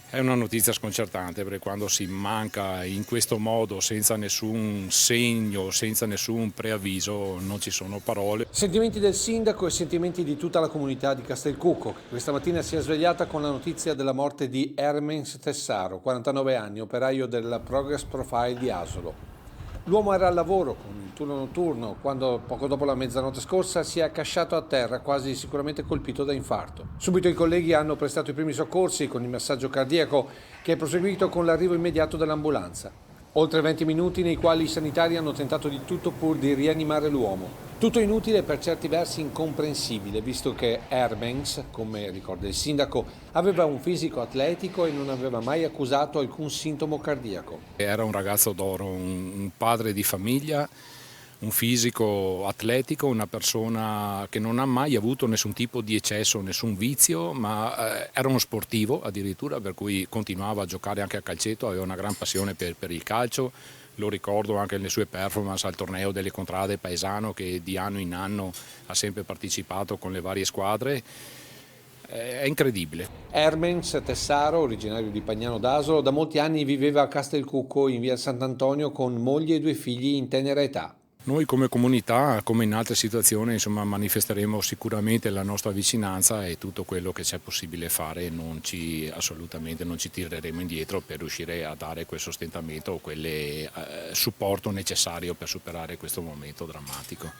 È una notizia sconcertante perché quando si manca in questo modo, senza nessun segno, senza nessun preavviso, non ci sono parole. Sentimenti del sindaco e sentimenti di tutta la comunità di Castelcucco, che questa mattina si è svegliata con la notizia della morte di Hermens Tessaro, 49 anni, operaio del Progress Profile di Asolo. L'uomo era al lavoro con il turno notturno quando, poco dopo la mezzanotte scorsa, si è accasciato a terra, quasi sicuramente colpito da infarto. Subito i colleghi hanno prestato i primi soccorsi con il massaggio cardiaco, che è proseguito con l'arrivo immediato dell'ambulanza. Oltre 20 minuti nei quali i sanitari hanno tentato di tutto pur di rianimare l'uomo. Tutto inutile e per certi versi incomprensibile, visto che Hermens, come ricorda il sindaco, aveva un fisico atletico e non aveva mai accusato alcun sintomo cardiaco. Era un ragazzo d'oro, un padre di famiglia, un fisico atletico, una persona che non ha mai avuto nessun tipo di eccesso, nessun vizio, ma era uno sportivo addirittura, per cui continuava a giocare anche a calcetto, aveva una gran passione per il calcio. Lo ricordo anche nelle sue performance al torneo delle contrade paesano, che di anno in anno ha sempre partecipato con le varie squadre. È incredibile. Hermens Tessaro, originario di Pagnano d'Asolo, da molti anni viveva a Castelcucco in via Sant'Antonio con moglie e due figli in tenera età. Noi come comunità, come in altre situazioni, insomma, manifesteremo sicuramente la nostra vicinanza e tutto quello che c'è possibile fare, assolutamente non ci tireremo indietro per riuscire a dare quel sostentamento o quel supporto necessario per superare questo momento drammatico.